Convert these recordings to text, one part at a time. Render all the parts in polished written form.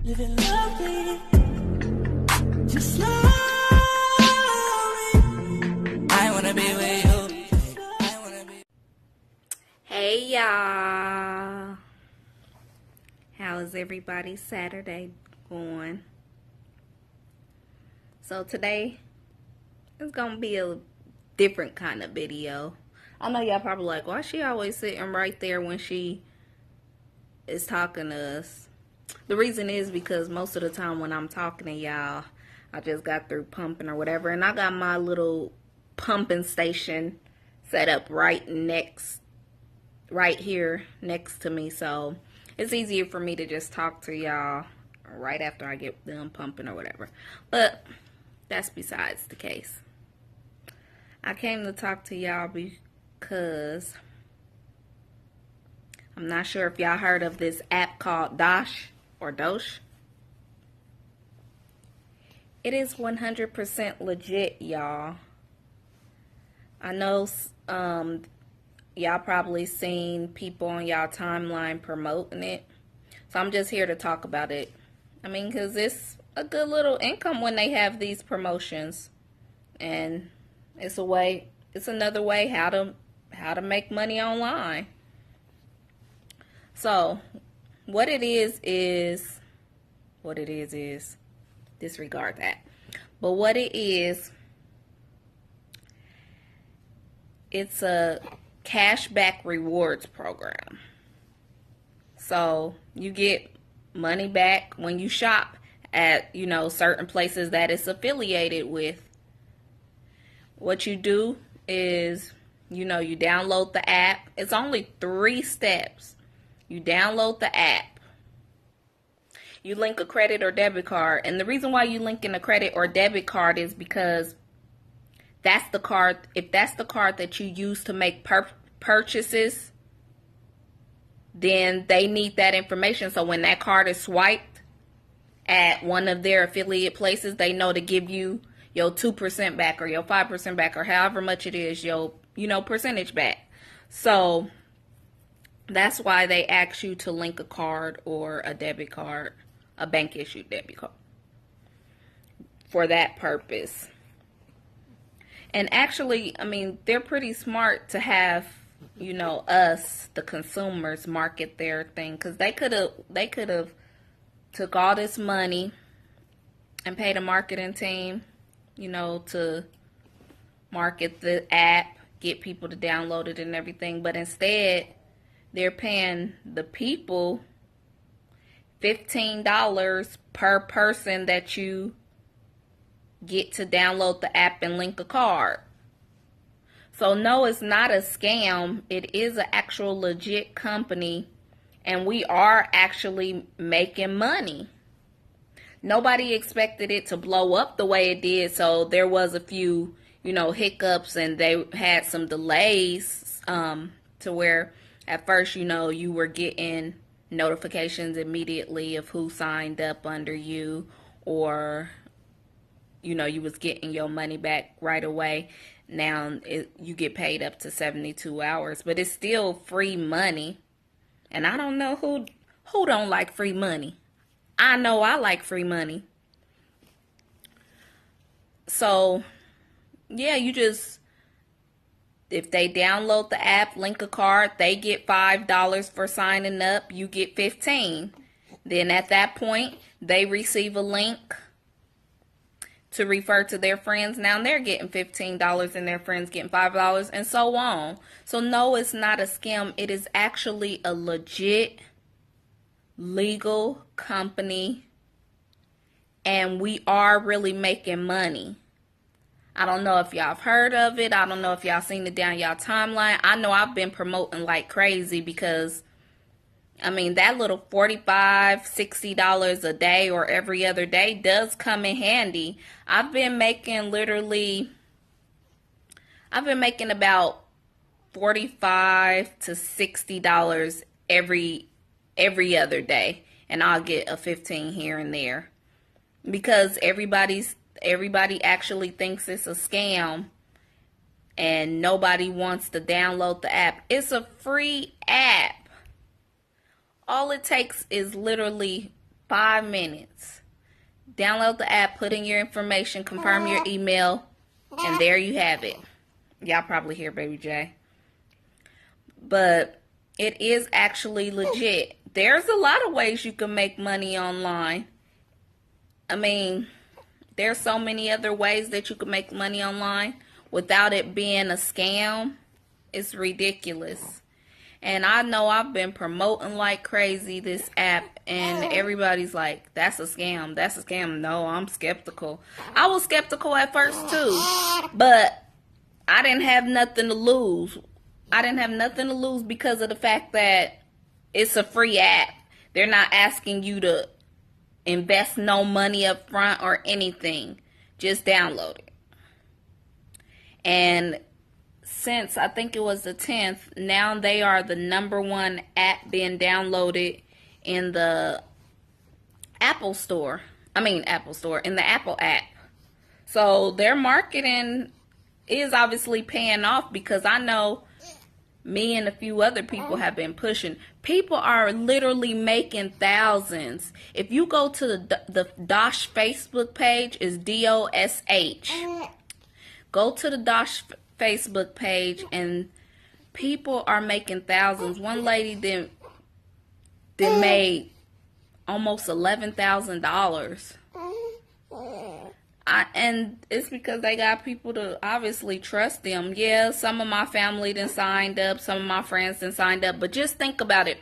Living lovely, just slowly. I wanna be with you. I wanna be. Hey y'all, how is everybody's Saturday going? So today it's gonna be a different kind of video. I know y'all probably like, why she always sitting right there when she is talking to us? The reason is because most of the time when I'm talking to y'all, I just got through pumping or whatever, and I got my little pumping station set up right here next to me, so it's easier for me to just talk to y'all right after I get done pumping or whatever. But that's besides the case. I came to talk to y'all because I'm not sure if y'all heard of this app called Dosh or Dosh. It is 100% legit, y'all. I know y'all probably seen people on y'all timeline promoting it. So I'm just here to talk about it. I mean, because it's a good little income when they have these promotions. And it's another way how to make money online. So what it is disregard that. But what it is, it's a cashback rewards program. So you get money back when you shop at, certain places that it's affiliated with. What you do is, you download the app. It's only 3 steps. You download the app. You link a credit or debit card. And the reason why you link in a credit or debit card is because that's the card. If that's the card that you use to make purchases, then they need that information. So when that card is swiped at one of their affiliate places, they know to give you your 2% back or your 5% back or however much it is, your, percentage back. So that's why they ask you to link a card or a debit card, a bank issued debit card, for that purpose. And actually, I mean, they're pretty smart to have, us, the consumers, market their thing, because they could have took all this money and paid a marketing team, to market the app, get people to download it and everything. But instead, they're paying the people $15 per person that you get to download the app and link a card. So no, it's not a scam. It is an actual legit company, and we are actually making money. Nobody expected it to blow up the way it did, so there was a few, hiccups, and they had some delays to where at first, you were getting notifications immediately of who signed up under you, or, you was getting your money back right away. Now you get paid up to 72 hours, but it's still free money. And I don't know who don't like free money. I know I like free money. So, yeah, if they download the app, link a card, they get $5 for signing up, you get $15. Then at that point, they receive a link to refer to their friends. Now they're getting $15 and their friends getting $5 and so on. So no, it's not a scam. It is actually a legit legal company, and we are really making money. I don't know if y'all have heard of it. I don't know if y'all seen it down y'all timeline. I know I've been promoting like crazy because, I mean, that little $45, $60 a day or every other day does come in handy. I've been making about $45 to $60 every other day, and I'll get a 15 here and there, because everybody actually thinks it's a scam and nobody wants to download the app. It's a free app. All it takes is literally 5 minutes. Download the app, put in your information, confirm your email, and there you have it. Y'all probably hear Baby J. But it is actually legit. There's a lot of ways you can make money online. I mean, there's so many other ways that you can make money online without it being a scam. It's ridiculous. And I know I've been promoting like crazy this app, and everybody's like, that's a scam. That's a scam. No, I'm skeptical. I was skeptical at first too, but I didn't have nothing to lose. I didn't have nothing to lose because of the fact that it's a free app. They're not asking you to invest no money up front or anything. Just download it. And since I think it was the 10th, now they are the #1 app being downloaded in the Apple Store. In the Apple app. So their marketing is obviously paying off, because I know me and a few other people have been pushing. People are literally making thousands. If you go to the Dosh Facebook page, is DOSH. Go to the Dosh Facebook page, and people are making thousands. One lady made almost $11,000. And it's because they got people to obviously trust them. Yeah, some of my family done signed up, some of my friends done signed up, but just think about it.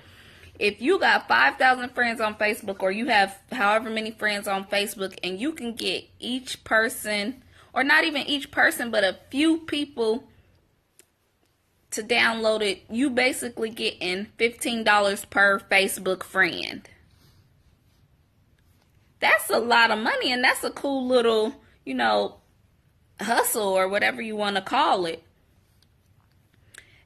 If you got 5,000 friends on Facebook, or you have however many friends on Facebook, and you can get each person, or not even each person, but a few people to download it, you basically getting $15 per Facebook friend. That's a lot of money, and that's a cool little, hustle, or whatever you want to call it.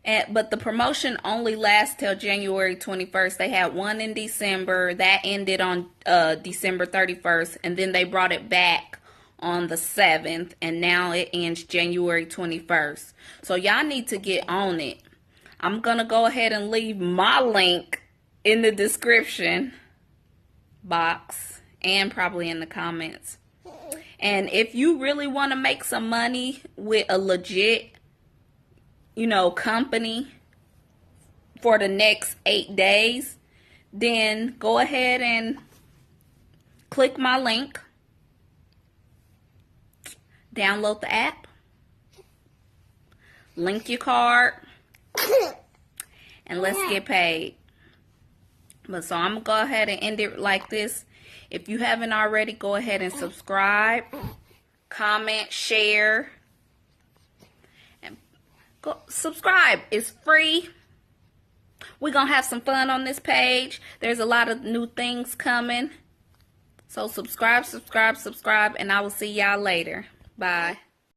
But the promotion only lasts till January 21st. They had one in December. That ended on December 31st, and then they brought it back on the 7th, and now it ends January 21st. So y'all need to get on it. I'm going to go ahead and leave my link in the description box, and probably in the comments. And if you really want to make some money with a legit, company for the next 8 days, then go ahead and click my link. Download the app. Link your card. And let's get paid. But so I'm going to go ahead and end it like this. If you haven't already, go ahead and subscribe, comment, share, and go subscribe. It's free. We're going to have some fun on this page. There's a lot of new things coming. So subscribe, and I will see y'all later. Bye.